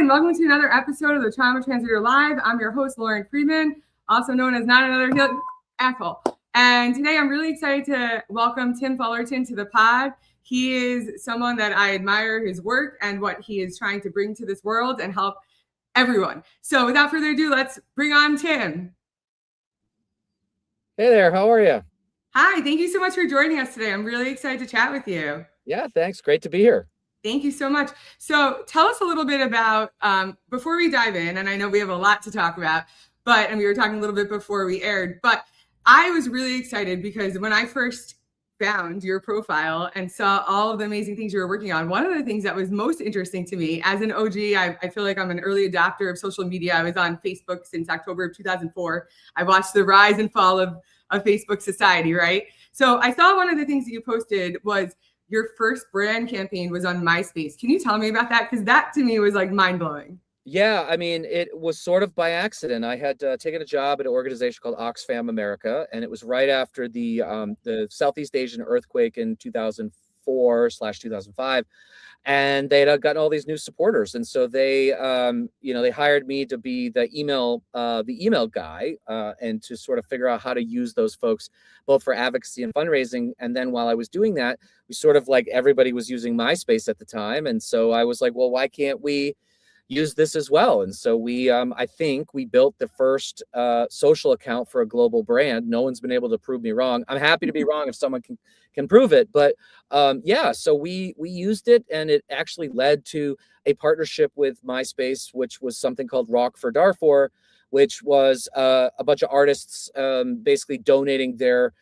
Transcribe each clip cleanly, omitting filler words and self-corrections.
and welcome to another episode of the Trauma Translator Live. I'm your host, Lauren Friedman, also known as Not Another Asshole. And today I'm really excited to welcome Tim Fullerton to the pod. He is someone that I admire his work and what he is trying to bring to this world and help everyone. So without further ado, let's bring on Tim. Hey there, how are you? Hi, thank you so much for joining us today. I'm really excited to chat with you. Yeah, thanks. Great to be here. Thank you so much. So tell us a little bit about, before we dive in, and I know we have a lot to talk about, and we were talking a little bit before we aired, but I was really excited because when I first found your profile and saw all of the amazing things you were working on, one of the things that was most interesting to me as an OG, I feel like I'm an early adopter of social media. I was on Facebook since October of 2004. I watched the rise and fall of Facebook society, right? So I saw one of the things that you posted was your first brand campaign was on MySpace. Can you tell me about that? Because that to me was like mind-blowing. Yeah, I mean, it was sort of by accident. I had taken a job at an organization called OxFam America, and it was right after the Southeast Asian earthquake in 2004/2005, and they had gotten all these new supporters, and so they they hired me to be the email guy and to sort of figure out how to use those folks both for advocacy and fundraising. And then while I was doing that, we sort of like everybody was using MySpace at the time, and so I was like, well, why can't we use this as well? And so we I think we built the first social account for a global brand. No one's been able to prove me wrong. I'm happy to be wrong if someone can prove it, but yeah, so we used it, and it actually led to a partnership with MySpace, which was something called Rock for Darfur, which was a bunch of artists basically donating their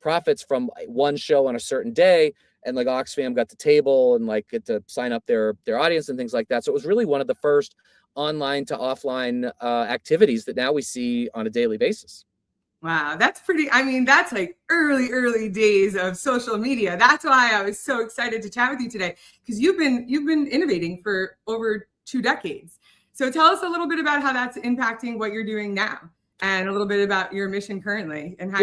profits from one show on a certain day. And like OxFam got the table and like get to sign up their audience and things like that. So it was really one of the first online to offline activities that now we see on a daily basis. Wow, that's pretty, I mean, that's like early days of social media. That's why I was so excited to chat with you today, because you've been innovating for over 2 decades. So tell us a little bit about how that's impacting what you're doing now, and a little bit about your mission currently and how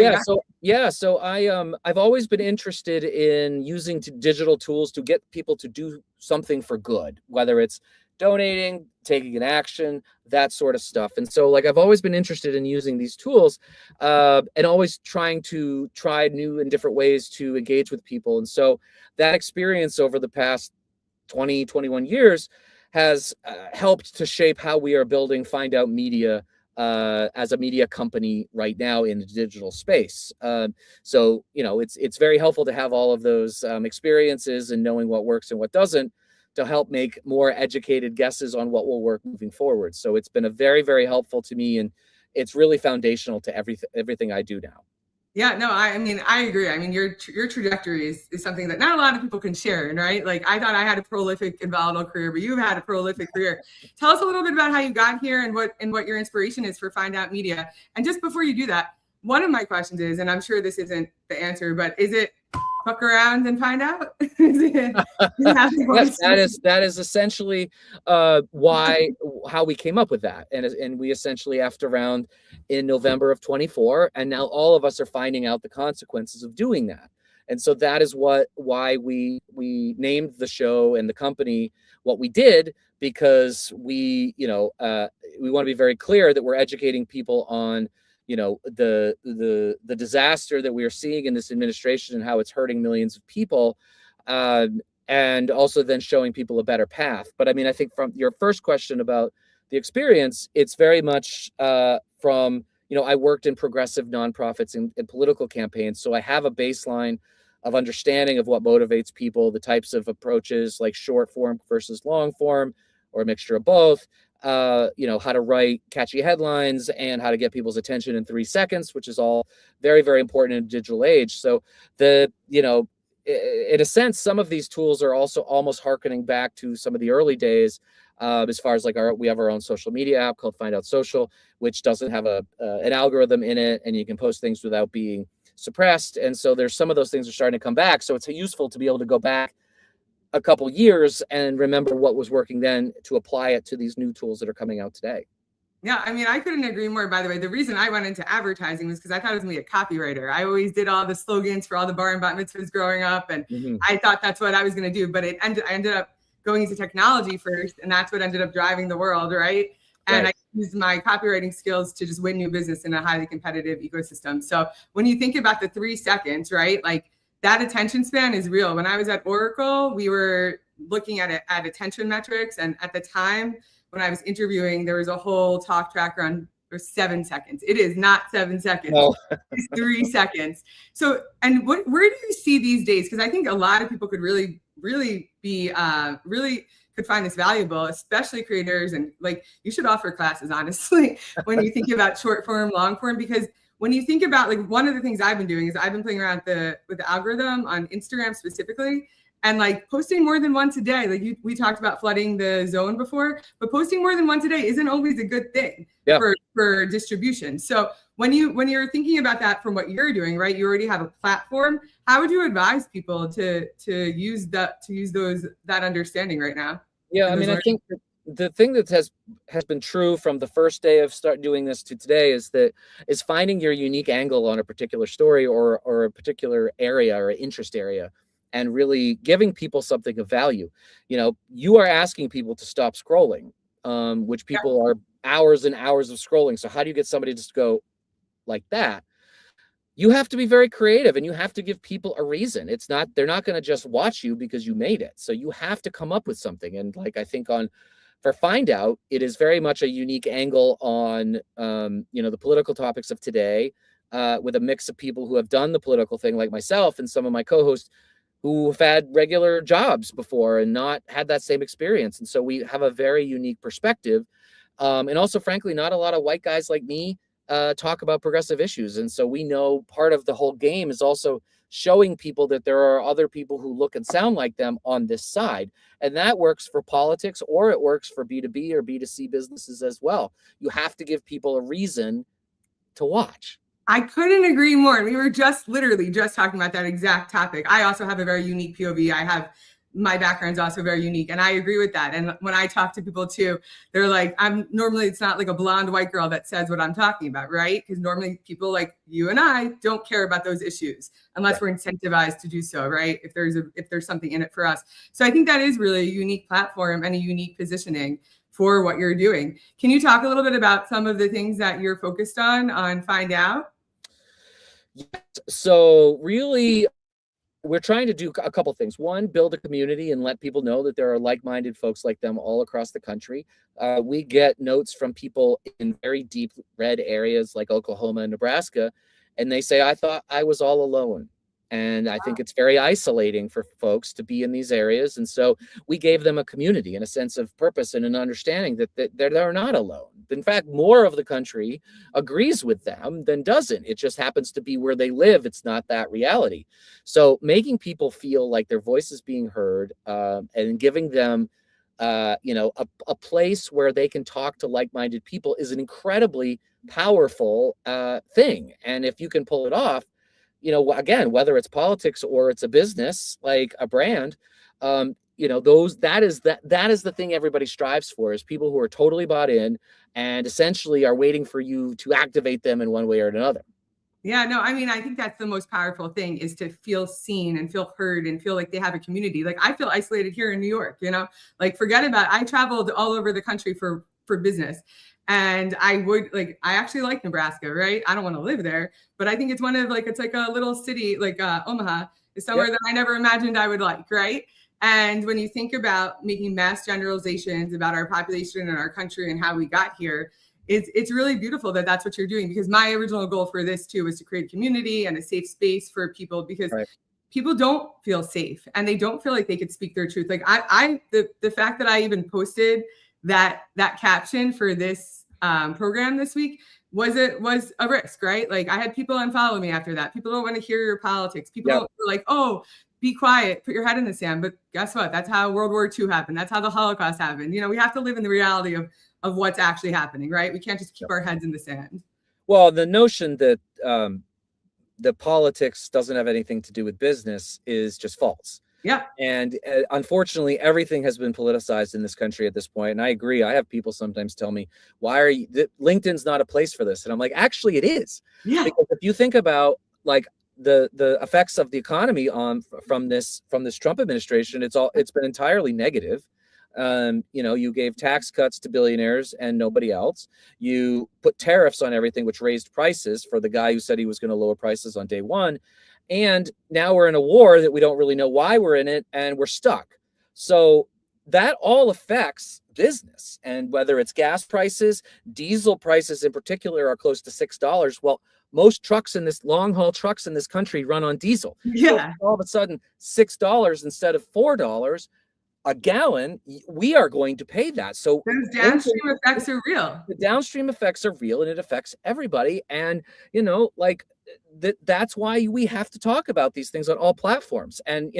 So I've always been interested in using digital tools to get people to do something for good, whether it's donating, taking an action, that sort of stuff. And so like I've always been interested in using these tools and always trying to try new and different ways to engage with people. And so that experience over the past 21 years has helped to shape how we are building Find Out Media as a media company right now in the digital space. So, it's very helpful to have all of those experiences and knowing what works and what doesn't to help make more educated guesses on what will work moving forward. So it's been a very, very helpful to me, and it's really foundational to everything I do now. Yeah, no, I mean, I agree. I mean, your trajectory is something that not a lot of people can share, right? Like I thought I had a prolific and volatile career, but you've had a prolific career. Tell us a little bit about how you got here and what your inspiration is for Find Out Media. And just before you do that, one of my questions is, and I'm sure this isn't the answer, but is it fuck around and find out? Yes, that is essentially how we came up with that, and we essentially effed around in November of 24, and now all of us are finding out the consequences of doing that. And so that is why we named the show and the company what we did, because we want to be very clear that we're educating people on the disaster that we are seeing in this administration and how it's hurting millions of people, and also then showing people a better path. But I mean, I think from your first question about the experience, it's very much from, I worked in progressive nonprofits and political campaigns, so I have a baseline of understanding of what motivates people, the types of approaches like short form versus long form, or a mixture of both. How to write catchy headlines and how to get people's attention in 3 seconds, which is all very, very important in a digital age. So in a sense, some of these tools are also almost hearkening back to some of the early days, as far as like we have our own social media app called Find Out Social, which doesn't have an algorithm in it, and you can post things without being suppressed. And so there's some of those things are starting to come back. So it's useful to be able to go back a couple years and remember what was working then to apply it to these new tools that are coming out today. Yeah, I mean, I couldn't agree more, by the way. The reason I went into advertising was because I thought I was going to be a copywriter. I always did all the slogans for all the bar and bat mitzvahs growing up, and I thought that's what I was going to do. But I ended up going into technology first, and that's what ended up driving the world, right? And I used my copywriting skills to just win new business in a highly competitive ecosystem. So when you think about the 3 seconds, right, like that attention span is real. When I was at Oracle, we were looking at attention metrics. And at the time when I was interviewing, there was a whole talk tracker on for 7 seconds. It is not 7 seconds. No. It's 3 seconds. So, and where do you see these days? Because I think a lot of people could really be could find this valuable, especially creators. And like, you should offer classes, honestly, when you think about short form, long form, because when you think about, like, one of the things I've been doing is I've been playing around with the algorithm on Instagram specifically, and like posting more than once a day. Like we talked about flooding the zone before, but posting more than once a day isn't always a good thing for distribution. So when you're thinking about that from what you're doing, right, you already have a platform. How would you advise people to use that understanding right now? Yeah, I mean, I think the thing that has been true from the first day of start doing this to today is finding your unique angle on a particular story or a particular area or interest area, and really giving people something of value. You know, you are asking people to stop scrolling, which people are hours and hours of scrolling. So how do you get somebody to just go like that? You have to be very creative, and you have to give people a reason. They're not going to just watch you because you made it. So you have to come up with something. And like, I think for Find Out, it is very much a unique angle on, the political topics of today, with a mix of people who have done the political thing, like myself and some of my co-hosts who have had regular jobs before and not had that same experience. And so we have a very unique perspective. And also, frankly, not a lot of white guys like me talk about progressive issues. And so we know part of the whole game is also showing people that there are other people who look and sound like them on this side. And that works for politics, or it works for B2B or B2C businesses as well. You have to give people a reason to watch. I couldn't agree more. We were literally just talking about that exact topic. I also have a very unique POV. My background's also very unique, and I agree with that. And when I talk to people too, they're like, it's not like a blonde white girl that says what I'm talking about, right? Because normally people like you and I don't care about those issues unless we're incentivized to do so, right? If there's something in it for us. So I think that is really a unique platform and a unique positioning for what you're doing. Can you talk a little bit about some of the things that you're focused on Find Out? Yes. So really, we're trying to do a couple things. One, build a community and let people know that there are like-minded folks like them all across the country. We get notes from people in very deep red areas like Oklahoma and Nebraska, and they say, I thought I was all alone. And I think it's very isolating for folks to be in these areas. And so we gave them a community and a sense of purpose and an understanding that they're not alone. In fact, more of the country agrees with them than doesn't. It just happens to be where they live. It's not that reality. So making people feel like their voice is being heard, and giving them a place where they can talk to like-minded people is an incredibly powerful thing. And if you can pull it off, again, whether it's politics or it's a business, like a brand, that is the thing everybody strives for, is people who are totally bought in and essentially are waiting for you to activate them in one way or another. Yeah, no, I mean, I think that's the most powerful thing, is to feel seen and feel heard and feel like they have a community. Like, I feel isolated here in New York, like, forget about it. I traveled all over the country for business. And I actually like Nebraska, right? I don't want to live there, but I think it's it's like a little city, like Omaha is somewhere that I never imagined I would like, right? And when you think about making mass generalizations about our population and our country and how we got here, it's really beautiful that that's what you're doing, because my original goal for this too was to create community and a safe space for people, because people don't feel safe and they don't feel like they could speak their truth. Like the fact that I even posted that caption for this program this week was a risk, right? Like, I had people unfollow me after that. People don't want to hear your politics. People don't like, oh, be quiet, put your head in the sand. But guess what? That's how World War II happened. That's how the Holocaust happened. We have to live in the reality of what's actually happening, right? We can't just keep our heads in the sand. Well, the notion that the politics doesn't have anything to do with business is just false. Yeah. And unfortunately, everything has been politicized in this country at this point. And I agree. I have people sometimes tell me, LinkedIn's not a place for this. And I'm like, actually, it is. Yeah. Because if you think about like the effects of the economy from this Trump administration, it's been entirely negative. You gave tax cuts to billionaires and nobody else. You put tariffs on everything, which raised prices for the guy who said he was going to lower prices on day one. And now we're in a war that we don't really know why we're in it, and we're stuck. So that all affects business. And whether it's gas prices, diesel prices in particular are close to $6. Well, most trucks in this long haul trucks in this country run on diesel. Yeah. So all of a sudden, $6 instead of $4 a gallon, we are going to pay that. So those downstream effects are real. The downstream effects are real, and it affects everybody. And, that's why we have to talk about these things on all platforms. And,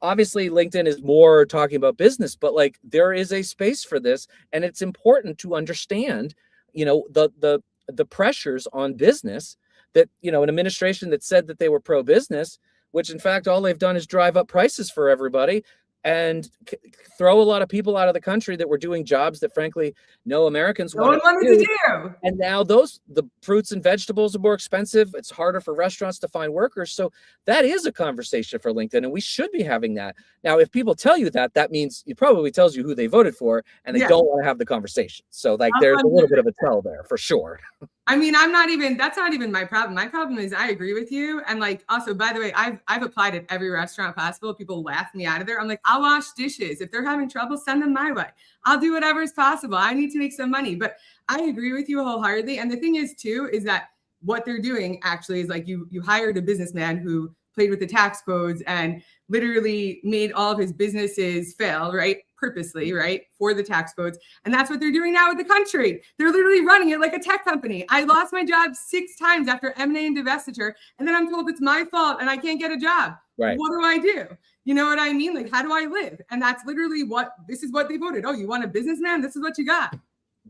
obviously LinkedIn is more talking about business, but like there is a space for this, and it's important to understand, the pressures on business that, an administration that said that they were pro-business, which in fact, all they've done is drive up prices for everybody and throw a lot of people out of the country that were doing jobs that frankly, no Americans wanted to do. And now the fruits and vegetables are more expensive. It's harder for restaurants to find workers. So that is a conversation for LinkedIn, and we should be having that. Now, if people tell you that, that means it probably tells you who they voted for, and they don't want to have the conversation. So like there's a little bit of a tell there for sure. I mean, that's not even my problem. My problem is I agree with you. And like, also, by the way, I've applied at every restaurant possible. People laugh me out of there. I'm like, I'll wash dishes. If they're having trouble, send them my way. I'll do whatever is possible. I need to make some money. But I agree with you wholeheartedly. And the thing is too, is that what they're doing actually is like you hired a businessman who played with the tax codes and literally made all of his businesses fail, right? Purposely, right? For the tax codes. And that's what they're doing now with the country. They're literally running it like a tech company. I lost my job 6 times after M&A and divestiture. And then I'm told it's my fault and I can't get a job. Right. What do I do? You know what I mean? Like, how do I live? And that's literally this is what they voted. Oh, you want a businessman? This is what you got.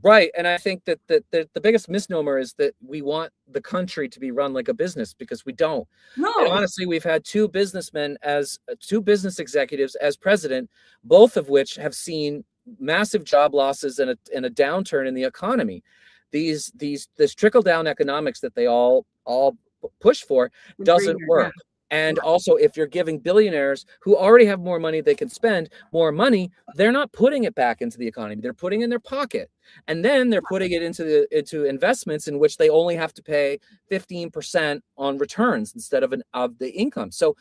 Right. And I think that the biggest misnomer is that we want the country to be run like a business, because we don't. No. And honestly, we've had two business executives as president, both of which have seen massive job losses and a downturn in the economy. This trickle down economics that they all push for doesn't work. And also, if you're giving billionaires who already have more money they can spend more money, they're not putting it back into the economy. They're putting it in their pocket. And then they're putting it into investments in which they only have to pay 15% on returns instead of the income. So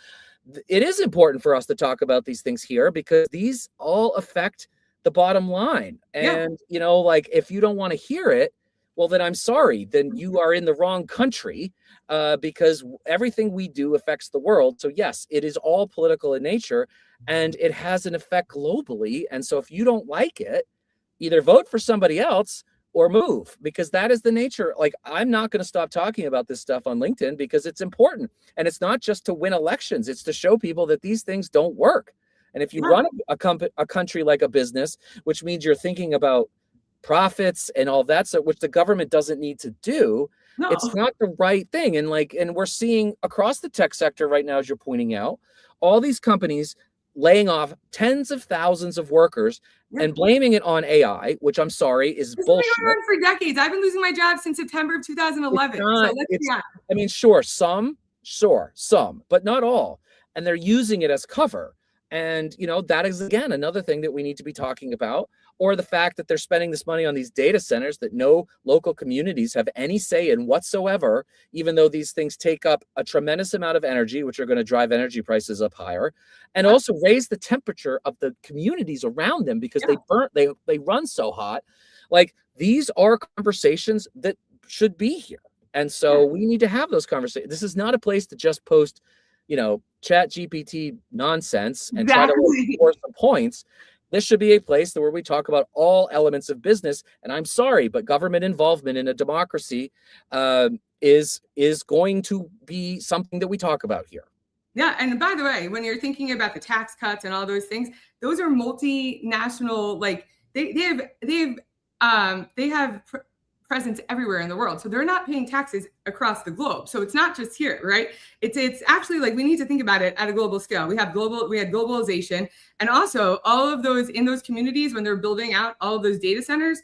it is important for us to talk about these things here, because these all affect the bottom line. And, if you don't want to hear it, well, then I'm sorry, then you are in the wrong country, because everything we do affects the world. So yes, it is all political in nature, and it has an effect globally. And so if you don't like it, either vote for somebody else or move, because that is the nature. Like, I'm not going to stop talking about this stuff on LinkedIn because it's important. And it's not just to win elections. It's to show people that these things don't work. And if you run a country like a business, which means you're thinking about profits and all that stuff, which the government doesn't need to do, it's not the right thing. And we're seeing across the tech sector right now, as you're pointing out, all these companies laying off tens of thousands of workers and blaming it on AI, which I'm sorry is bullshit. This has been going on for decades. I've been losing my job since September of 2011. So let's be honest. I mean, sure, some, but not all. And they're using it as cover. And, that is, again, another thing that we need to be talking about. Or the fact that they're spending this money on these data centers that no local communities have any say in whatsoever, even though these things take up a tremendous amount of energy, which are going to drive energy prices up higher, and also raise the temperature of the communities around them because they run so hot. Like, these are conversations that should be here. And so we need to have those conversations. This is not a place to just post, chat GPT nonsense and try to score some points. This should be a place where we talk about all elements of business. And I'm sorry, but government involvement in a democracy is going to be something that we talk about here. Yeah. And by the way, when you're thinking about the tax cuts and all those things, those are multinational, like they have presence everywhere in the world. So they're not paying taxes across the globe. So it's not just here, right? It's actually like, we need to think about it at a global scale. We had globalization, and also all of those in those communities, when they're building out all of those data centers,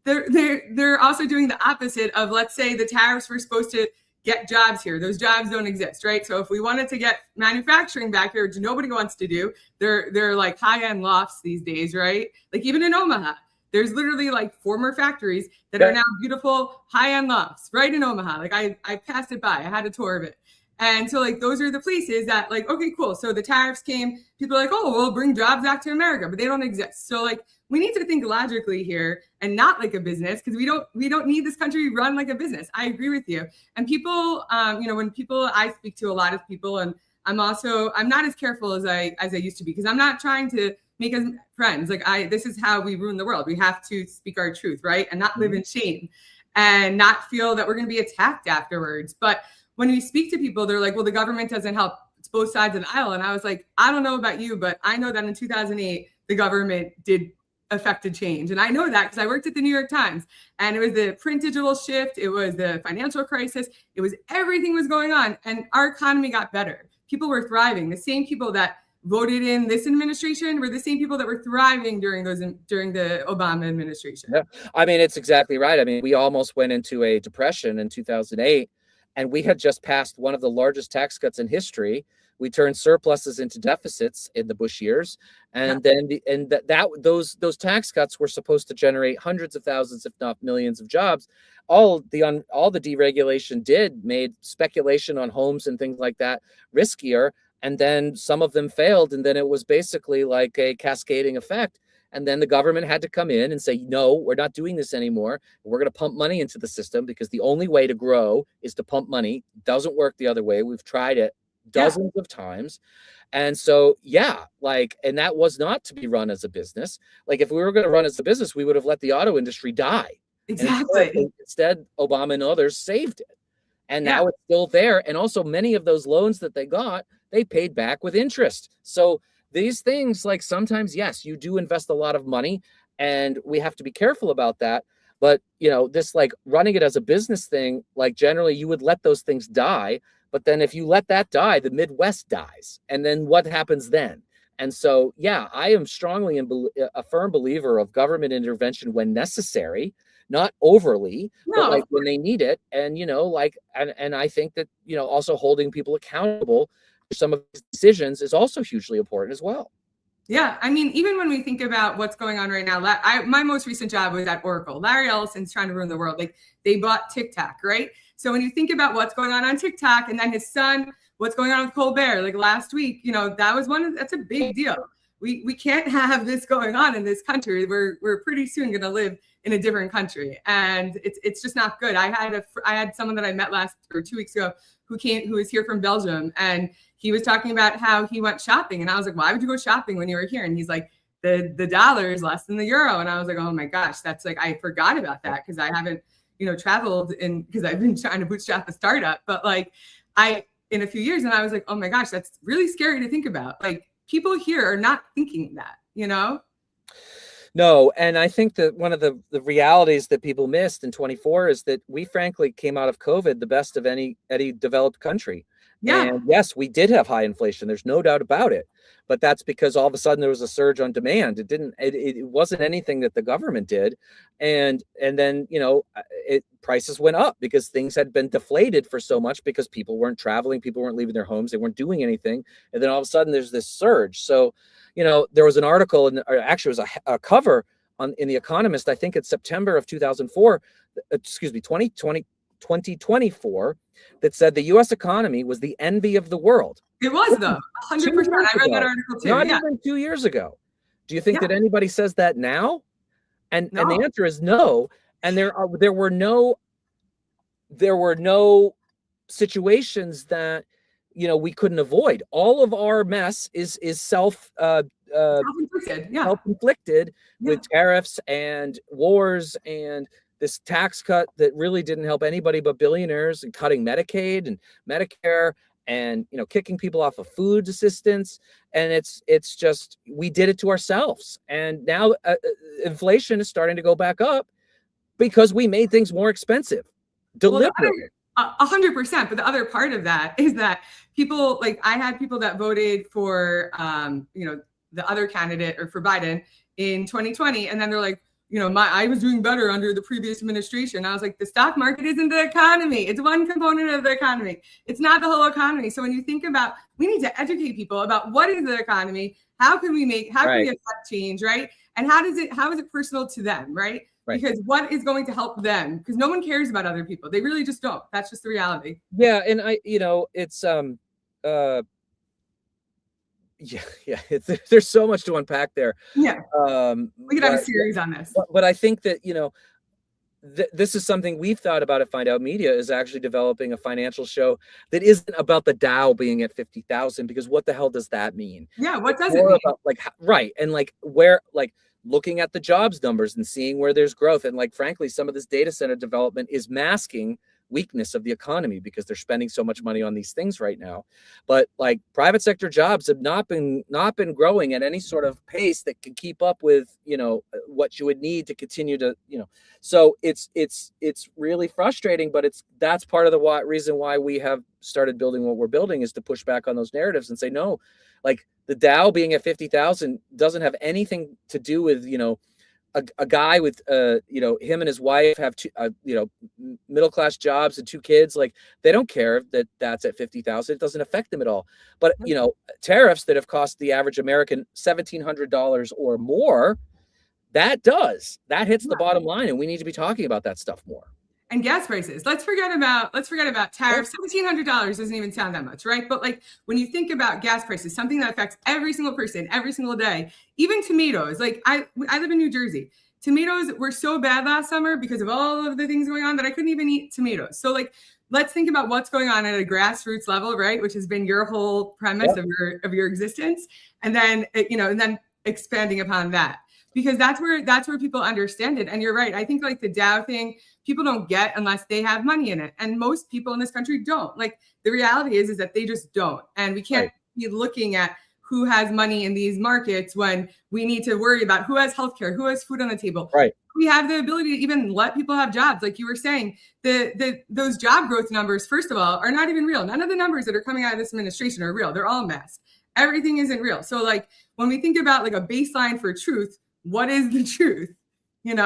they're also doing the opposite of, let's say the tariffs were supposed to get jobs here. Those jobs don't exist, right? So if we wanted to get manufacturing back here, which nobody wants to do, they're like high-end lofts these days, right? Like even in Omaha, there's literally like former factories that are now beautiful high-end lofts right in Omaha. Like I passed it by, I had a tour of it. And so like those are the places that like, okay, cool. So the tariffs came, people are like, oh, we'll bring jobs back to America, but they don't exist. So like we need to think logically here and not like a business, because we don't need this country run like a business. I agree with you. And people, when I speak to a lot of people, and I'm not as careful as I used to be, because I'm not trying to make us friends. Like this is how we ruin the world. We have to speak our truth, right? And not live in shame and not feel that we're going to be attacked afterwards. But when we speak to people, they're like, well, the government doesn't help. It's both sides of the aisle. And I was like, I don't know about you, but I know that in 2008, the government did affect a change. And I know that because I worked at the New York Times, and it was the print digital shift. It was the financial crisis. It was everything was going on, and our economy got better. People were thriving. The same people that voted in this administration were the same people that were thriving during the Obama administration. Yeah. I mean, it's exactly right. I mean, we almost went into a depression in 2008, and we had just passed one of the largest tax cuts in history. We turned surpluses into deficits in the Bush years, and then those tax cuts were supposed to generate hundreds of thousands, if not millions, of jobs. All the deregulation made speculation on homes and things like that riskier, and then some of them failed, and then it was basically like a cascading effect. And then the government had to come in and say, no, we're not doing this anymore. We're going to pump money into the system, because the only way to grow is to pump money. It doesn't work the other way. We've tried it dozens of times. And so, and that was not to be run as a business. Like if we were going to run as a business, we would have let the auto industry die. Exactly. Instead, Obama and others saved it. And now it's still there. And also many of those loans that they got, they paid back with interest. So these things, like sometimes, yes, you do invest a lot of money, and we have to be careful about that. But, this like running it as a business thing, like generally you would let those things die. But then if you let that die, the Midwest dies. And then what happens then? And so, I am strongly a firm believer of government intervention when necessary, not overly, but like when they need it. And, and I think that, also holding people accountable for some of these decisions is also hugely important as well. Yeah, I mean, even when we think about what's going on right now, my most recent job was at Oracle. Larry Ellison's trying to ruin the world. Like they bought TikTok, right? So when you think about what's going on TikTok, and then his son, what's going on with Colbert, like last week, that's a big deal. We can't have this going on in this country. We're pretty soon going to live in a different country, and it's just not good. I had someone that I met 2 weeks ago who was here from Belgium, and he was talking about how he went shopping, and I was like, why would you go shopping when you were here? And he's like, the dollar is less than the euro. And I was like, oh my gosh, that's like, I forgot about that, because I haven't traveled because I've been trying to bootstrap a startup, but like in a few years, and I was like, oh my gosh, that's really scary to think about. Like people here are not thinking that, No, and I think that one of the realities that people missed in 24 is that we frankly came out of COVID the best of any developed country. Yeah. And yes, we did have high inflation. There's no doubt about it. But that's because all of a sudden there was a surge on demand. It wasn't anything that the government did. And then, prices went up because things had been deflated for so much, because people weren't traveling, people weren't leaving their homes, they weren't doing anything. And then all of a sudden there's this surge. So, there was an article, actually it was a cover in The Economist, I think it's September of 2024, that said the U.S. economy was the envy of the world. It was, though, 100%. I read that article too. Not even 2 years ago. Do you think that anybody says that now? And the answer is no. And there were no situations that we couldn't avoid. All of our mess is self-inflicted with tariffs and wars and this tax cut that really didn't help anybody but billionaires, and cutting Medicaid and Medicare, and kicking people off of food assistance. And it's just, we did it to ourselves. And now inflation is starting to go back up because we made things more expensive deliberately. 100%. But the other part of that is that people, like I had people that voted for the other candidate, or for Biden in 2020, and then they're like, I was doing better under the previous administration. I was like, the stock market isn't the economy. It's one component of the economy. It's not the whole economy. So when you think about, we need to educate people about what is the economy, how can we affect change, right? And how is it personal to them, right? Because what is going to help them? Because no one cares about other people. They really just don't. That's just the reality. Yeah. And it's, there's so much to unpack there. Yeah. We could have a series on this. But I think that, this is something we've thought about at Find Out Media, is actually developing a financial show that isn't about the Dow being at 50,000, because what the hell does that mean? Yeah, what does it mean? About, and where, looking at the jobs numbers and seeing where there's growth. And frankly, some of this data center development is masking weakness of the economy because they're spending so much money on these things right now. But private sector jobs have not been growing at any sort of pace that can keep up with what you would need to continue to so it's really frustrating. But that's part of the reason why we have started building what we're building, is to push back on those narratives and say, no, the Dow being at 50,000 doesn't have anything to do with a guy with him and his wife have two middle class jobs and two kids. They don't care that that's at 50,000. It doesn't affect them at all. But tariffs that have cost the average American $1,700 or more, that hits the bottom line, and we need to be talking about that stuff more. And gas prices. Let's forget about tariffs. $1,700 doesn't even sound that much, right? But when you think about gas prices, something that affects every single person every single day, even tomatoes. I live in New Jersey. Tomatoes were so bad last summer because of all of the things going on that I couldn't even eat tomatoes. So let's think about what's going on at a grassroots level, right? Which has been your whole premise of your existence, and then and then expanding upon that. Because that's where people understand it. And you're right. I think the Dow thing, people don't get unless they have money in it. And most people in this country don't. The reality is that they just don't. And we can't be looking at who has money in these markets when we need to worry about who has healthcare, who has food on the table. Right. We have the ability to even let people have jobs. Like you were saying, those job growth numbers, first of all, are not even real. None of the numbers that are coming out of this administration are real. They're all masked. Everything isn't real. So when we think about a baseline for truth, what is the truth, And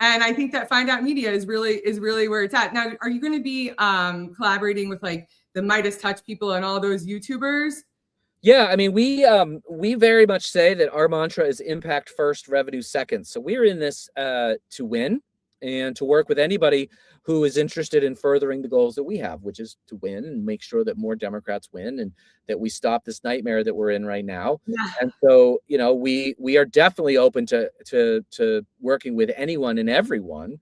I think that Find Out Media is really where it's at. Now, are you going to be collaborating with the Midas Touch people and all those YouTubers? Yeah, I mean, we very much say that our mantra is impact first, revenue second. So we're in this to win and to work with anybody who is interested in furthering the goals that we have, which is to win and make sure that more Democrats win and that we stop this nightmare that we're in right now. Yeah. And so, we are definitely open to working with anyone and everyone,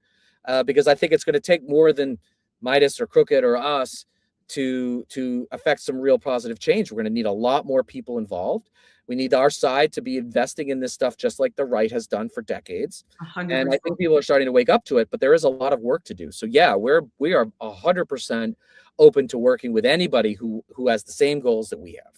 because I think it's going to take more than Midas or Crooked or us to affect some real positive change. We're going to need a lot more people involved. We need our side to be investing in this stuff just like the right has done for decades. 100%. And I think people are starting to wake up to it, but there is a lot of work to do. So yeah, we are 100% open to working with anybody who has the same goals that we have.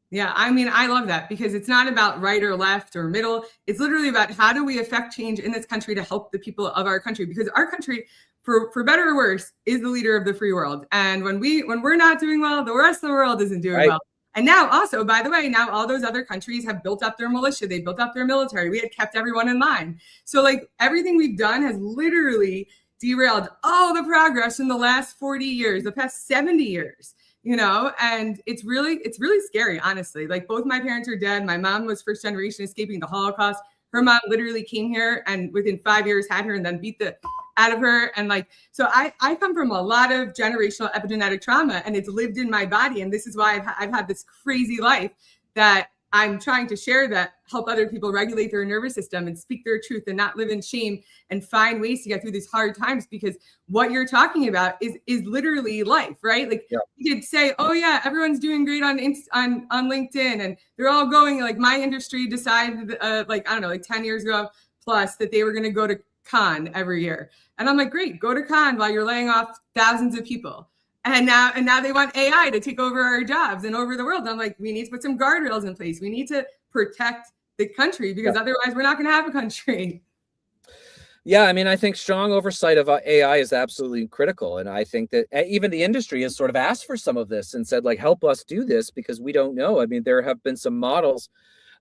Yeah, I mean, I love that because it's not about right or left or middle. It's literally about how do we affect change in this country to help the people of our country, because our country, for better or worse, is the leader of the free world. And when we're not doing well, the rest of the world isn't doing well. And now also, by the way, now all those other countries have built up their militia. They built up their military. We had kept everyone in line. So everything we've done has literally derailed all the progress in the last 40 years, the past 70 years, and it's really scary, honestly. Both my parents are dead. My mom was first generation escaping the Holocaust. Her mom literally came here and within 5 years had her and then beat the out of her. And so I come from a lot of generational epigenetic trauma, and it's lived in my body. And this is why I've had this crazy life that I'm trying to share, that help other people regulate their nervous system and speak their truth and not live in shame and find ways to get through these hard times. Because what you're talking about is literally life, right? You could say, oh yeah, everyone's doing great on LinkedIn and they're all going, my industry decided 10 years ago plus that they were going to go to Cannes every year. And I'm great, go to Cannes while you're laying off thousands of people. And now they want AI to take over our jobs and over the world. And I'm we need to put some guardrails in place. We need to protect the country because otherwise we're not going to have a country. Yeah, I mean, I think strong oversight of AI is absolutely critical. And I think that even the industry has sort of asked for some of this and said, help us do this because we don't know. I mean, there have been some models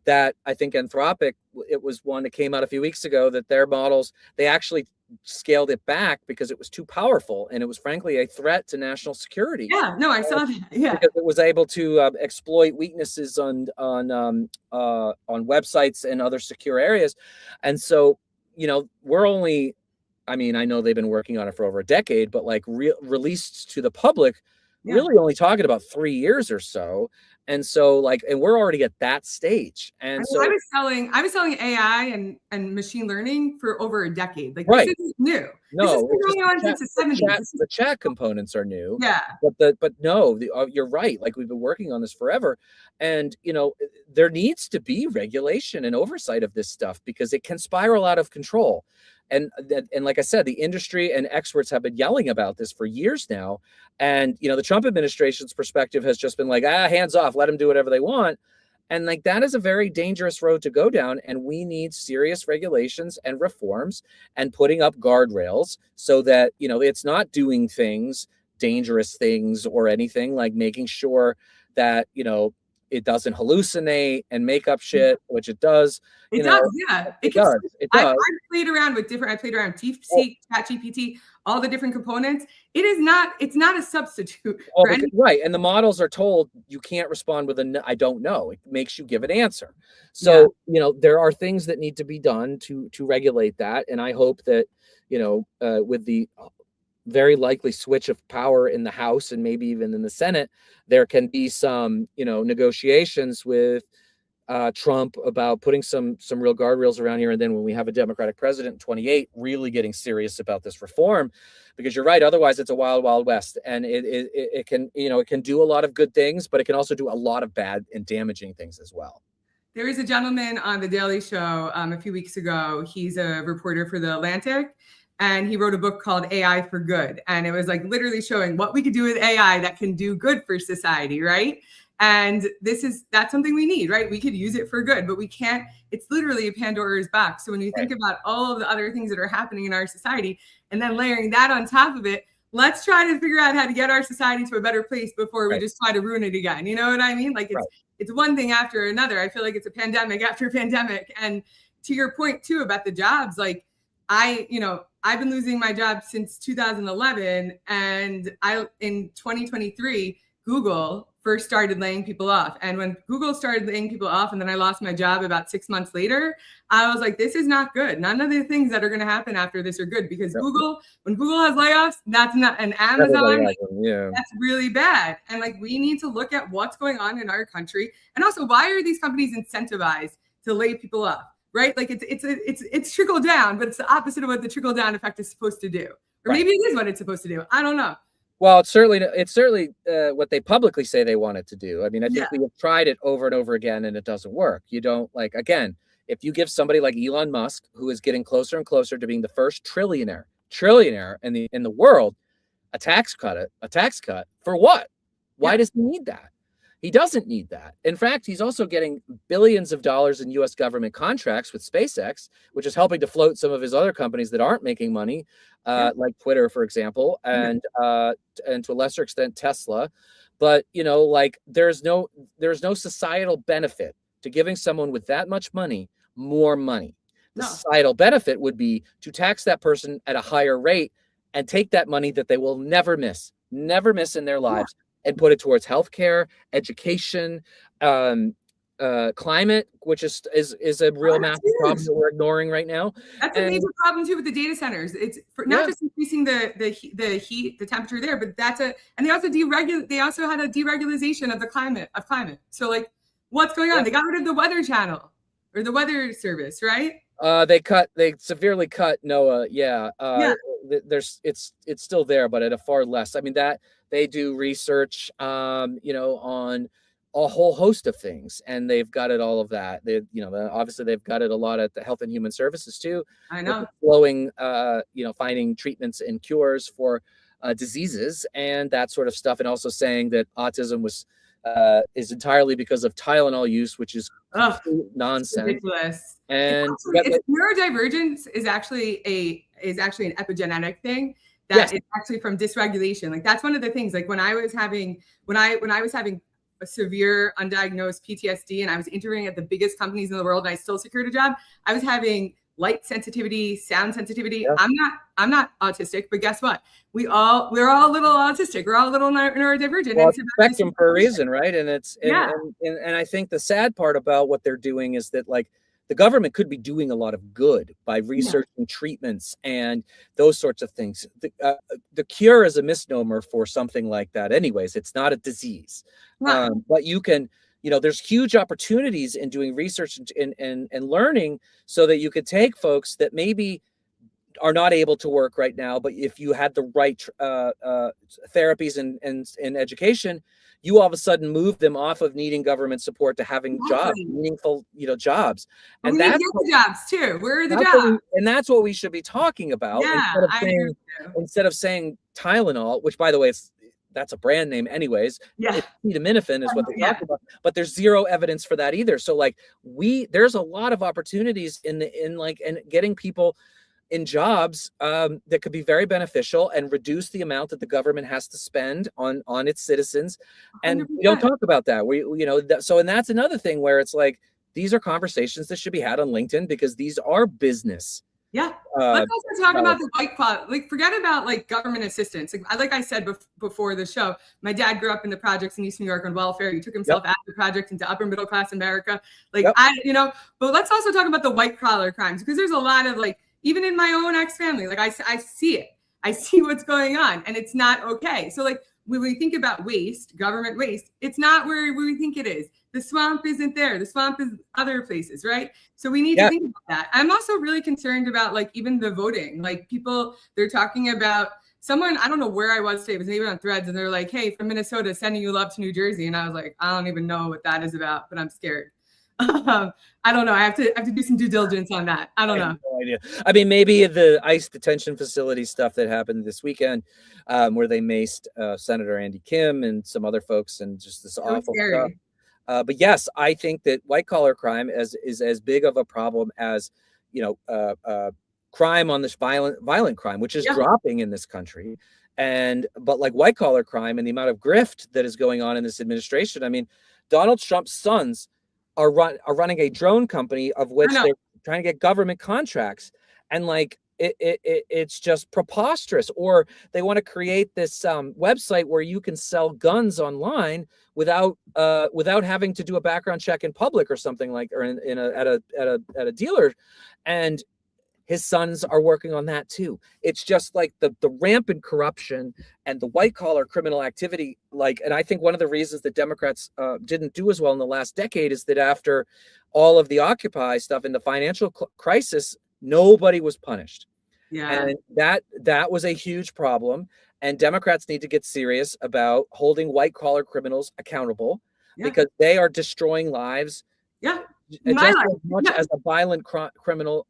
that I think Anthropic, it was one that came out a few weeks ago, that their models, they actually scaled it back because it was too powerful, and it was frankly a threat to national security. Yeah, no, I saw that. Yeah, because it was able to exploit weaknesses on websites and other secure areas. And so, we're only, I mean, I know they've been working on it for over a decade, but like released to the public, really only talking about 3 years or so. And so and we're already at that stage. And I was selling AI and machine learning for over a decade. Like, right. This isn't new. No, this has been going on since the 70s. The chat components are new. Yeah. But no, you're right. Like, we've been working on this forever. And, there needs to be regulation and oversight of this stuff because it can spiral out of control. And like I said, the industry and experts have been yelling about this for years now. And, the Trump administration's perspective has just been like, hands off, let them do whatever they want. And like, that is a very dangerous road to go down. And we need serious regulations and reforms and putting up guardrails so that, it's not doing dangerous things or anything, like making sure that, it doesn't hallucinate and make up shit, which it does. It does, yeah. It does. I've played around with DeepSeek, ChatGPT, all the different components. It's not a substitute for anything. Right. And the models are told you can't respond with I don't know. It makes you give an answer. So, there are things that need to be done to regulate that. And I hope that, with the very likely switch of power in the House and maybe even in the Senate, there can be some, negotiations with Trump about putting some real guardrails around here. And then when we have a Democratic president in 28, really getting serious about this reform, because you're right. Otherwise, it's a wild, wild west, and it can, it can do a lot of good things, but it can also do a lot of bad and damaging things as well. There was a gentleman on The Daily Show a few weeks ago. He's a reporter for The Atlantic. And he wrote a book called AI for Good. And it was like literally showing what we could do with AI that can do good for society, right? And that's something we need, right? We could use it for good, but we can't, it's literally a Pandora's box. So when you think about all of the other things that are happening in our society and then layering that on top of it, let's try to figure out how to get our society to a better place before we just try to ruin it again. You know what I mean? Like, it's one thing after another. I feel like it's a pandemic after pandemic. And to your point too about the jobs, like I've been losing my job since 2011, and in 2023, Google first started laying people off. And when Google started laying people off, and then I lost my job about 6 months later, I was like, this is not good. None of the things that are going to happen after this are good, because when Google has layoffs, that's not, and Amazon, that's really bad. And like, we need to look at what's going on in our country, and also why are these companies incentivized to lay people off? Right? Like, it's trickle down, but it's the opposite of what the trickle down effect is supposed to do. Or maybe it is what it's supposed to do. I don't know. Well, it's certainly what they publicly say they want it to do. I mean, I think we have tried it over and over again, and it doesn't work. You don't, like, again, if you give somebody like Elon Musk, who is getting closer and closer to being the first trillionaire in the world, a tax cut for what? Why does he need that? He doesn't need that. In fact, he's also getting billions of dollars in U.S. government contracts with SpaceX, which is helping to float some of his other companies that aren't making money, like Twitter, for example, and to a lesser extent, Tesla. But, there's no societal benefit to giving someone with that much money more money. The societal benefit would be to tax that person at a higher rate and take that money that they will never miss in their lives. And put it towards healthcare, education, climate, which is a real massive problem that we're ignoring right now. That's a major problem too with the data centers. It's not just increasing the heat, the temperature there, but and they also had a deregulation of the climate. So like, what's going on? They got rid of the Weather Channel or the Weather Service, right? They severely cut NOAA. It's still there, but at a far less. I mean, that they do research, on a whole host of things, and they've gutted all of that. Obviously they've gutted a lot at the Health and Human Services too. I know. Flowing, finding treatments and cures for diseases and that sort of stuff, and also saying that autism is entirely because of Tylenol use, which is nonsense. Ridiculous. And neurodivergence is actually an epigenetic thing that is actually from dysregulation. Like, that's one of the things. Like, when I was having a severe undiagnosed PTSD and I was interviewing at the biggest companies in the world and I still secured a job, I was having light sensitivity, sound sensitivity. Yeah. I'm not autistic, but guess what? We're all a little autistic. We're all a little neurodivergent. Well, it's a spectrum for a reason, right? And it's and I think the sad part about what they're doing is that like the government could be doing a lot of good by researching treatments and those sorts of things. The cure is a misnomer for something like that. Anyways, it's not a disease, but you can, there's huge opportunities in doing research and learning so that you could take folks that maybe are not able to work right now, but if you had the right therapies and education, you all of a sudden move them off of needing government support to having jobs, meaningful, jobs. And that's the jobs too. Where are the jobs? And that's what we should be talking about instead of saying Tylenol, which by the way, that's a brand name anyways. Acetaminophen is what they talk about, but there's zero evidence for that either. So like there's a lot of opportunities in getting people in jobs that could be very beneficial and reduce the amount that the government has to spend on its citizens. And 100%. We don't talk about that. So that's another thing where it's like, these are conversations that should be had on LinkedIn because these are business. Yeah. Let's also talk about the white collar. Like, forget about like government assistance. Like I said before the show, my dad grew up in the projects in East New York on welfare. He took himself out of the projects into upper middle class America. Like but let's also talk about the white collar crimes because there's a lot of like, even in my own ex-family, like I see it. I see what's going on and it's not okay. So like when we think about waste, government waste, it's not where we think it is. The swamp isn't there. The swamp is other places, right? So we need to think about that. I'm also really concerned about like even the voting. Like people, they're talking about someone, I don't know where I was today, it was maybe on Threads, and they're like, hey, from Minnesota, sending you love to New Jersey. And I was like, I don't even know what that is about, but I'm scared. I don't know. I have to do some due diligence on that. I don't know. No idea. I mean, maybe the ICE detention facility stuff that happened this weekend, where they maced Senator Andy Kim and some other folks, and just this awful stuff. But yes, I think that white collar crime is as big of a problem as crime on this violent crime, which is dropping in this country. But like white collar crime and the amount of grift that is going on in this administration. I mean, Donald Trump's sons are running a drone company of which they're trying to get government contracts, and like it's just preposterous. Or they want to create this website where you can sell guns online without having to do a background check in public or something like, or at a dealer. And his sons are working on that too. It's just like the rampant corruption and the white collar criminal activity. And I think one of the reasons that Democrats didn't do as well in the last decade is that after all of the Occupy stuff and the financial crisis, nobody was punished. Yeah. And that was a huge problem. And Democrats need to get serious about holding white collar criminals accountable because they are destroying lives. Yeah. Just as much as a violent criminal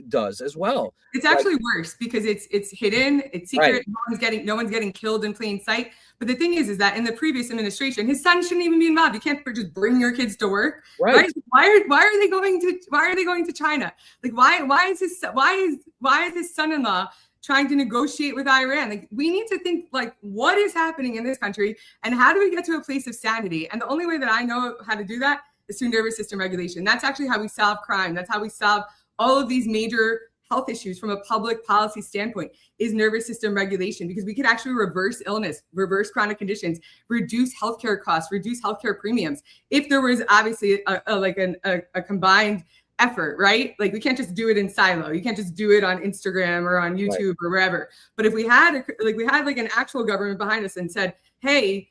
does as well. It's actually worse because it's hidden, it's secret. Right. No one's getting killed in plain sight. But the thing is that in the previous administration, his son shouldn't even be involved. You can't just bring your kids to work. Right? Why are they going to China? Like why is his son-in-law trying to negotiate with Iran? Like we need to think like what is happening in this country and how do we get to a place of sanity? And the only way that I know how to do that is through nervous system regulation. That's actually how we solve crime. That's how we solve all of these major health issues from a public policy standpoint is nervous system regulation, because we could actually reverse illness, reverse chronic conditions, reduce healthcare costs, reduce healthcare premiums. If there was obviously a combined effort, right? Like we can't just do it in silo. You can't just do it on Instagram or on YouTube or wherever. But if we had an actual government behind us and said, hey,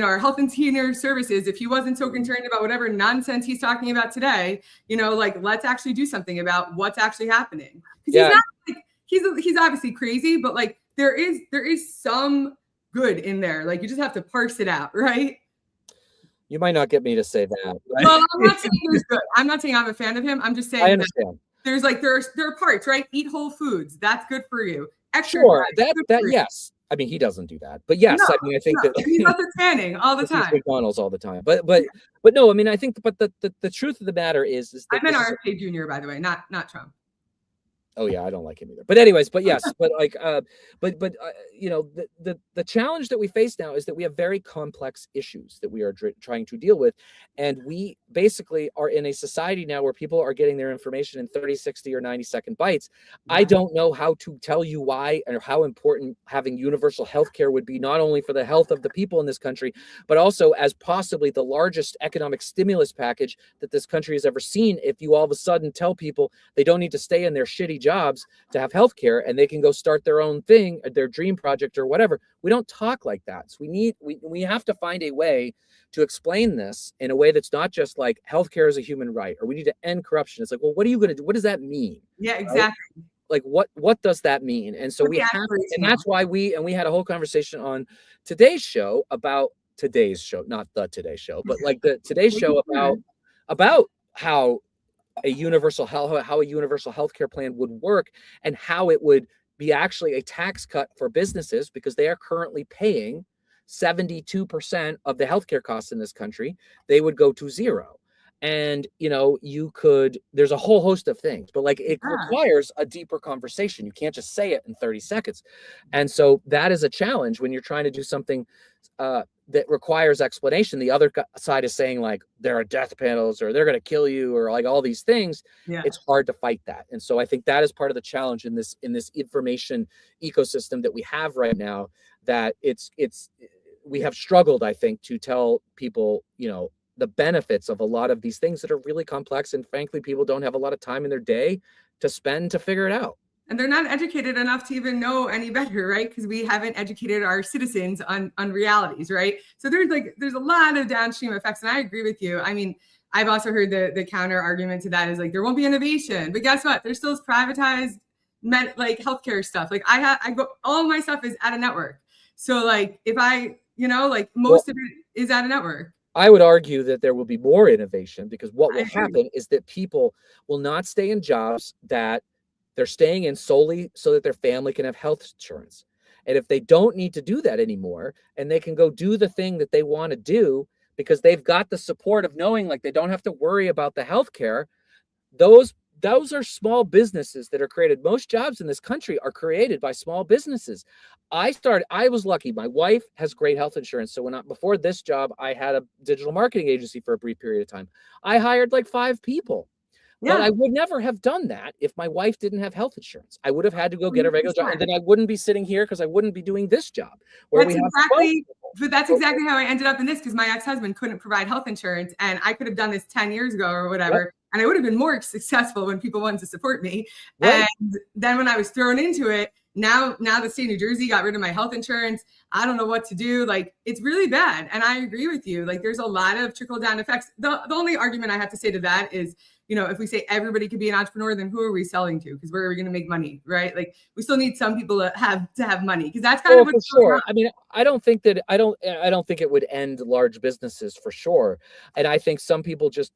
our health and senior services, if he wasn't so concerned about whatever nonsense he's talking about today, let's actually do something about what's actually happening. Because he's obviously crazy, but like there is some good in there. Like you just have to parse it out, right? You might not get me to say that. Right? Well, I'm not saying there's good. I'm not saying I'm a fan of him. I'm just saying I understand. There are parts, right? Eat whole foods. That's good for you. Sure, yes. I mean, he doesn't do that, but yes, I mean, I think that he's not tanning all the time. McDonald's all the time, but no, I mean, I think, but the truth of the matter is that I'm an RFK Jr. by the way, not Trump. Oh yeah, I don't like him either. But anyways, but yes, but like, you know, the challenge that we face now is that we have very complex issues that we are trying to deal with, and we basically are in a society now where people are getting their information in 30, 60, or 90-second bites. I Yeah. don't know how to tell you why or how important having universal health care would be, not only for the health of the people in this country, but also as possibly the largest economic stimulus package that this country has ever seen. If you all of a sudden tell people they don't need to stay in their shitty jobs to have health care and they can go start their own thing, their dream project or whatever. We don't talk like that. So we have to find a way to explain this in a way that's not just like healthcare is a human right, or we need to end corruption. It's like, well, what are you going to do? What does that mean? Yeah, Right? exactly. Like what does that mean? And so What we the have, and aspirational. that's why we had a whole conversation on today's show about today's show, not the Today Show, but like the today's show about how a universal health care plan would work, and how it would be actually a tax cut for businesses, because they are currently paying 72% of the healthcare costs in this country. They would go to zero. And you know, there's a whole host of things, but like it requires a deeper conversation. You can't just say it in 30 seconds. And so that is a challenge when you're trying to do something that requires explanation. The other side is saying like there are death panels, or they're going to kill you, or like all these things. Yeah. It's hard to fight that. And so I think that is part of the challenge in this information ecosystem that we have right now, that we have struggled, I think, to tell people, you know, the benefits of a lot of these things that are really complex, and frankly people don't have a lot of time in their day to spend to figure it out. And they're not educated enough to even know any better, right? Because we haven't educated our citizens on realities, right? So there's a lot of downstream effects. And I agree with you. I mean, I've also heard the counter argument to that is like, there won't be innovation. But guess what? There's still privatized like healthcare stuff. Like I go, all my stuff is at a network. So like if I, you know, like most of it is at a network. I would argue that there will be more innovation, because what will happen is that people will not stay in jobs that they're staying in solely so that their family can have health insurance. And if they don't need to do that anymore, and they can go do the thing that they want to do because they've got the support of knowing like they don't have to worry about the health care, those are small businesses that are created. Most jobs in this country are created by small businesses. I was lucky. My wife has great health insurance. So before this job, I had a digital marketing agency for a brief period of time. I hired like 5 people. Yeah. But I would never have done that if my wife didn't have health insurance. I would have had to go get a regular job, and then I wouldn't be sitting here because I wouldn't be doing this job. That's exactly how I ended up in this, because my ex-husband couldn't provide health insurance, and I could have done this 10 years ago or whatever. Yep. And I would have been more successful when people wanted to support me. Right. And then when I was thrown into it, now the state of New Jersey got rid of my health insurance. I don't know what to do. Like, it's really bad. And I agree with you. Like, there's a lot of trickle down effects. The only argument I have to say to that is, you know, if we say everybody could be an entrepreneur, then who are we selling to? Because where are we going to make money, right? Like, we still need some people to have money, because that's kind of what's for sure. I mean, I don't think it would end large businesses, for sure. And I think some people just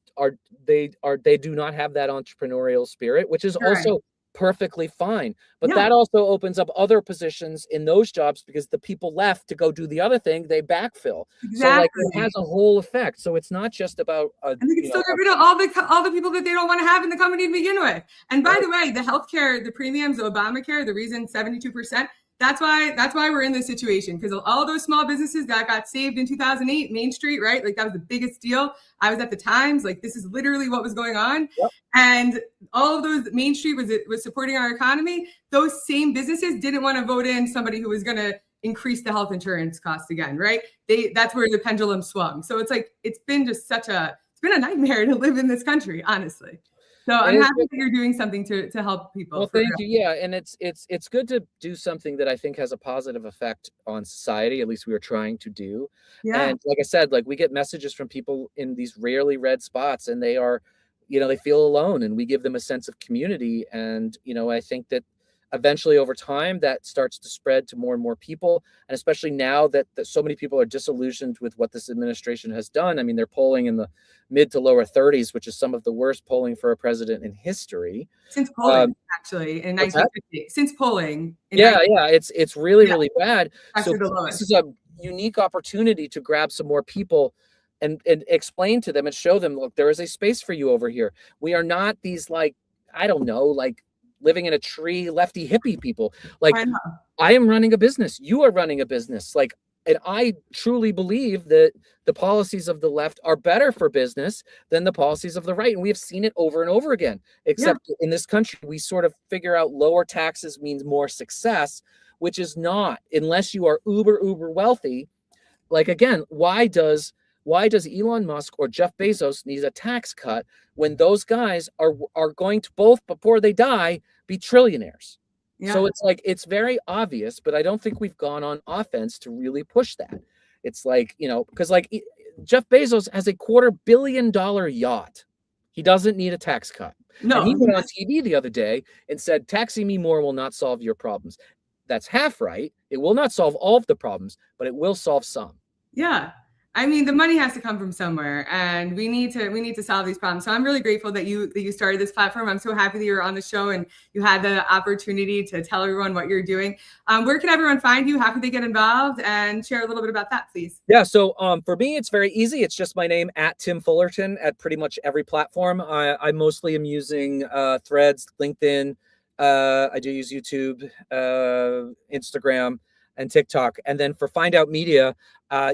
they do not have that entrepreneurial spirit, which is also perfectly fine. But that also opens up other positions in those jobs, because the people left to go do the other thing, they backfill. Exactly. So like it has a whole effect. So it's not just about and they can still get rid of all the people that they don't want to have in the company to begin with. And by the way, the healthcare, the premiums, Obamacare, the reason 72%, that's why we're in this situation, because all those small businesses that got saved in 2008, Main Street, right? Like, that was the biggest deal. I was at the Times. Like, this is literally what was going on. Yep. And all of those, Main Street was supporting our economy. Those same businesses didn't want to vote in somebody who was going to increase the health insurance cost again, right? That's where the pendulum swung. So it's like, it's been a nightmare to live in this country, honestly. So I'm happy that you're doing something to help people. Well, thank you. Yeah, and it's good to do something that I think has a positive effect on society. At least we are trying to do. Yeah. And like I said, like, we get messages from people in these rarely read spots, and they are, you know, they feel alone, and we give them a sense of community. And you know, I think that eventually over time that starts to spread to more and more people, and especially now that so many people are disillusioned with what this administration has done. I mean, they're polling in the mid to lower 30s, which is some of the worst polling for a president in history. Since polling, actually, in 1950. Since polling. It's really bad. So this is a unique opportunity to grab some more people and explain to them and show them, look, there is a space for you over here. We are not these, like, I don't know, like living in a tree, lefty hippie people. Like, I know. I am running a business. You are running a business. Like, and I truly believe that the policies of the left are better for business than the policies of the right. And we have seen it over and over again, except in this country, we sort of figure out lower taxes means more success, which is not, unless you are uber wealthy. Like, again, why does Elon Musk or Jeff Bezos need a tax cut when those guys are going to both, before they die, be trillionaires? Yeah. So it's like, it's very obvious, but I don't think we've gone on offense to really push that. It's like, you know, because like Jeff Bezos has a $250 million yacht. He doesn't need a tax cut. No. And he went on TV the other day and said, taxing me more will not solve your problems. That's half right. It will not solve all of the problems, but it will solve some. Yeah. I mean, the money has to come from somewhere, and we need to solve these problems. So I'm really grateful that you started this platform. I'm so happy that you're on the show and you had the opportunity to tell everyone what you're doing. Where can everyone find you? How can they get involved? And share a little bit about that, please. Yeah. So for me, it's very easy. It's just my name, at Tim Fullerton, at pretty much every platform. I mostly am using Threads, LinkedIn. I do use YouTube, Instagram, and TikTok. And then for Find Out Media,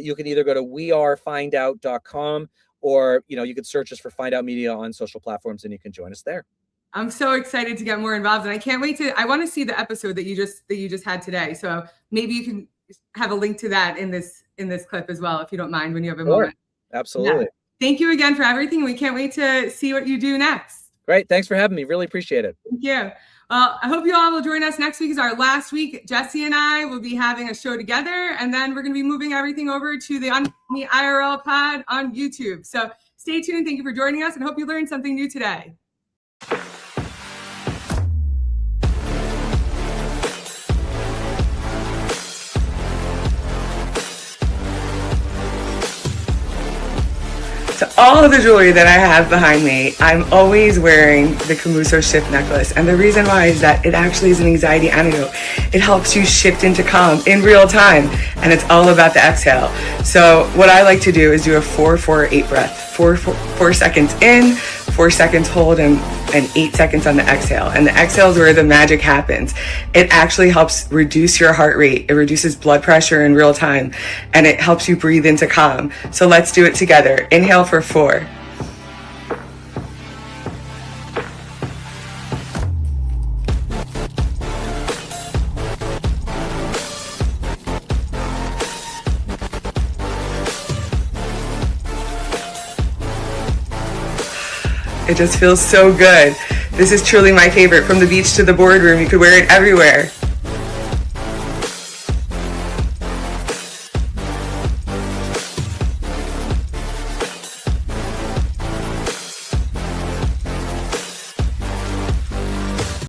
you can either go to wearefindout.com, or, you know, you can search us for Find Out Media on social platforms and you can join us there. I'm so excited to get more involved, and I can't wait I want to see the episode that you just had today. So maybe you can have a link to that in this clip as well, if you don't mind, when you have a moment. Absolutely. Yeah. Thank you again for everything. We can't wait to see what you do next. Great. Thanks for having me. Really appreciate it. Thank you. Well, I hope you all will join us next week. Is our last week. Jesse and I will be having a show together, and then we're going to be moving everything over to the IRL pod on YouTube. So stay tuned. Thank you for joining us, and hope you learned something new today. So all of the jewelry that I have behind me, I'm always wearing the Camuso shift necklace. And the reason why is that it actually is an anxiety antidote. It helps you shift into calm in real time. And it's all about the exhale. So what I like to do is do a 4-4-8 breath. 4 seconds in, 4 seconds hold, and 8 seconds on the exhale. And the exhale is where the magic happens. It actually helps reduce your heart rate. It reduces blood pressure in real time, and it helps you breathe into calm. So let's do it together. Inhale for 4. It just feels so good. This is truly my favorite. From the beach to the boardroom, you could wear it everywhere.